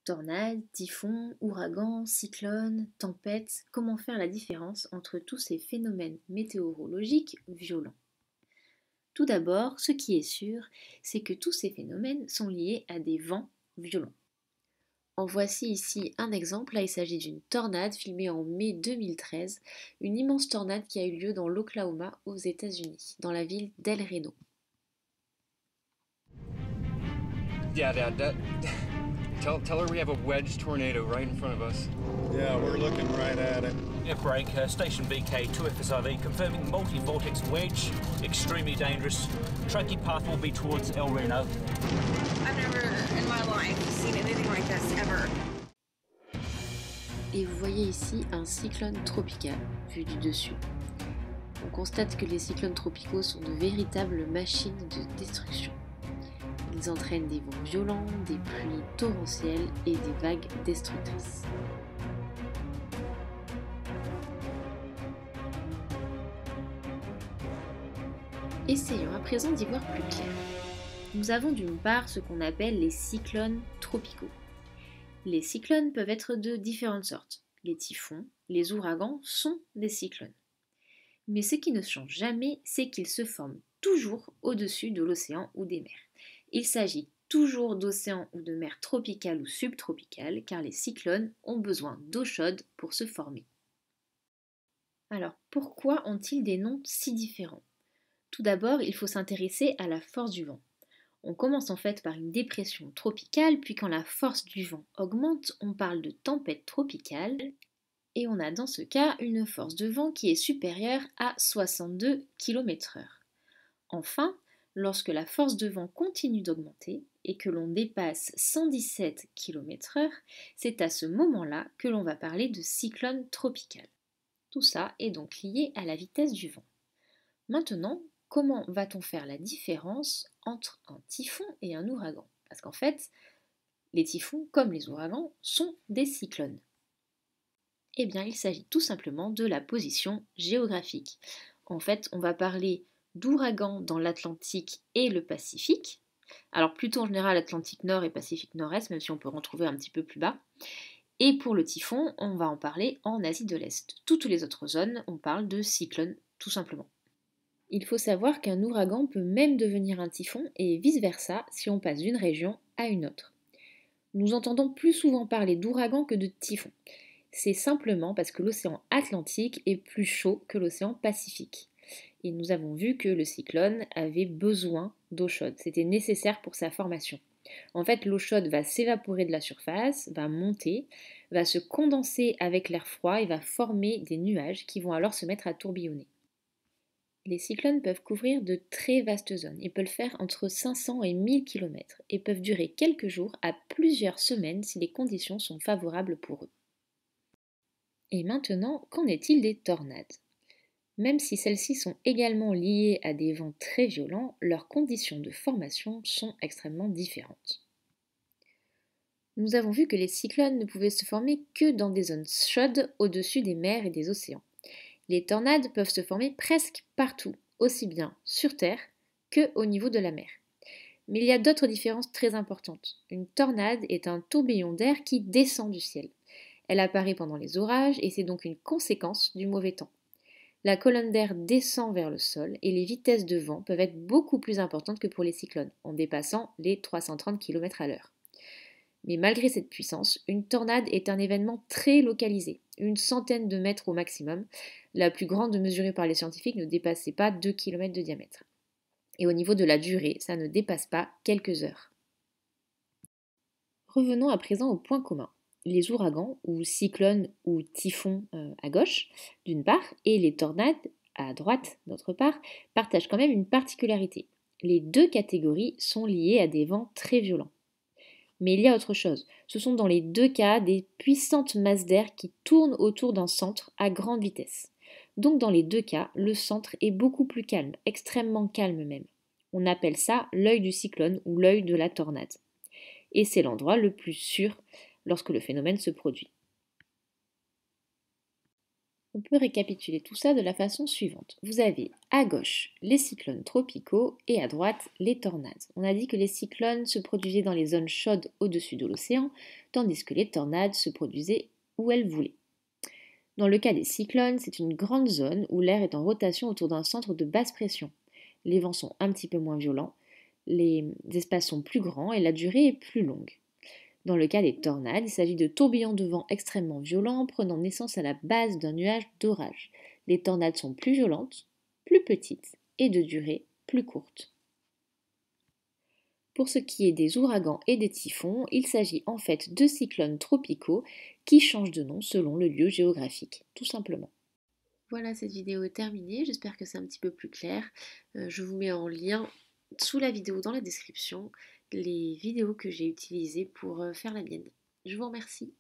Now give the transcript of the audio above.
Tornades, typhons, ouragans, cyclones, tempêtes, comment faire la différence entre tous ces phénomènes météorologiques violents? Tout d'abord, ce qui est sûr, c'est que tous ces phénomènes sont liés à des vents violents. En voici ici un exemple, là il s'agit d'une tornade filmée en mai 2013, une immense tornade qui a eu lieu dans l'Oklahoma aux États-Unis, dans la ville d'El Reno. Yeah, Dad, tell her we have a wedge tornado right in front of us. Yeah, we're looking right at it. Break, station BK2FSRV confirming multi-vortex wedge, extremely dangerous. Tracking path will be towards El Reno. I've never in my life seen anything like this ever. Et vous voyez ici un cyclone tropical vu du dessus. On constate que les cyclones tropicaux sont de véritables machines de destruction. Ils entraînent des vents violents, des pluies torrentielles et des vagues destructrices. Essayons à présent d'y voir plus clair. Nous avons d'une part ce qu'on appelle les cyclones tropicaux. Les cyclones peuvent être de différentes sortes. Les typhons, les ouragans sont des cyclones. Mais ce qui ne change jamais, c'est qu'ils se forment toujours au-dessus de l'océan ou des mers. Il s'agit toujours d'océans ou de mers tropicales ou subtropicales, car les cyclones ont besoin d'eau chaude pour se former. Alors, pourquoi ont-ils des noms si différents? Tout d'abord, il faut s'intéresser à la force du vent. On commence en fait par une dépression tropicale, puis quand la force du vent augmente, on parle de tempête tropicale, et on a dans ce cas une force de vent qui est supérieure à 62 km/h. Enfin, lorsque la force de vent continue d'augmenter et que l'on dépasse 117 km/h, c'est à ce moment-là que l'on va parler de cyclone tropical. Tout ça est donc lié à la vitesse du vent. Maintenant, comment va-t-on faire la différence entre un typhon et un ouragan? Parce qu'en fait, les typhons, comme les ouragans, sont des cyclones. Eh bien, il s'agit tout simplement de la position géographique. En fait, on va parler d'ouragans dans l'Atlantique et le Pacifique. Alors plutôt en général Atlantique Nord et Pacifique Nord-Est, même si on peut en trouver un petit peu plus bas. Et pour le typhon, on va en parler en Asie de l'Est. Toutes les autres zones, on parle de cyclones, tout simplement. Il faut savoir qu'un ouragan peut même devenir un typhon et vice-versa si on passe d'une région à une autre. Nous entendons plus souvent parler d'ouragan que de typhon. C'est simplement parce que l'océan Atlantique est plus chaud que l'océan Pacifique. Et nous avons vu que le cyclone avait besoin d'eau chaude. C'était nécessaire pour sa formation. En fait, l'eau chaude va s'évaporer de la surface, va monter, va se condenser avec l'air froid et va former des nuages qui vont alors se mettre à tourbillonner. Les cyclones peuvent couvrir de très vastes zones. Ils peuvent faire entre 500 et 1000 km et peuvent durer quelques jours à plusieurs semaines si les conditions sont favorables pour eux. Et maintenant, qu'en est-il des tornades? Même si celles-ci sont également liées à des vents très violents, leurs conditions de formation sont extrêmement différentes. Nous avons vu que les cyclones ne pouvaient se former que dans des zones chaudes au-dessus des mers et des océans. Les tornades peuvent se former presque partout, aussi bien sur Terre qu'au niveau de la mer. Mais il y a d'autres différences très importantes. Une tornade est un tourbillon d'air qui descend du ciel. Elle apparaît pendant les orages et c'est donc une conséquence du mauvais temps. La colonne d'air descend vers le sol et les vitesses de vent peuvent être beaucoup plus importantes que pour les cyclones, en dépassant les 330 km/h. Mais malgré cette puissance, une tornade est un événement très localisé, une centaine de mètres au maximum. La plus grande mesurée par les scientifiques ne dépassait pas 2 km de diamètre. Et au niveau de la durée, ça ne dépasse pas quelques heures. Revenons à présent au point commun. Les ouragans, ou cyclones ou typhons à gauche, d'une part, et les tornades, à droite, d'autre part, partagent quand même une particularité. Les deux catégories sont liées à des vents très violents. Mais il y a autre chose. Ce sont dans les deux cas des puissantes masses d'air qui tournent autour d'un centre à grande vitesse. Donc dans les deux cas, le centre est beaucoup plus calme, extrêmement calme même. On appelle ça l'œil du cyclone ou l'œil de la tornade. Et c'est l'endroit le plus sûr lorsque le phénomène se produit. On peut récapituler tout ça de la façon suivante. Vous avez à gauche les cyclones tropicaux et à droite les tornades. On a dit que les cyclones se produisaient dans les zones chaudes au-dessus de l'océan, tandis que les tornades se produisaient où elles voulaient. Dans le cas des cyclones, c'est une grande zone où l'air est en rotation autour d'un centre de basse pression. Les vents sont un petit peu moins violents, les espaces sont plus grands et la durée est plus longue. Dans le cas des tornades, il s'agit de tourbillons de vent extrêmement violents prenant naissance à la base d'un nuage d'orage. Les tornades sont plus violentes, plus petites et de durée plus courte. Pour ce qui est des ouragans et des typhons, il s'agit en fait de cyclones tropicaux qui changent de nom selon le lieu géographique, tout simplement. Voilà, cette vidéo est terminée, j'espère que c'est un petit peu plus clair. Je vous mets en lien sous la vidéo dans la description les vidéos que j'ai utilisées pour faire la mienne. Je vous remercie.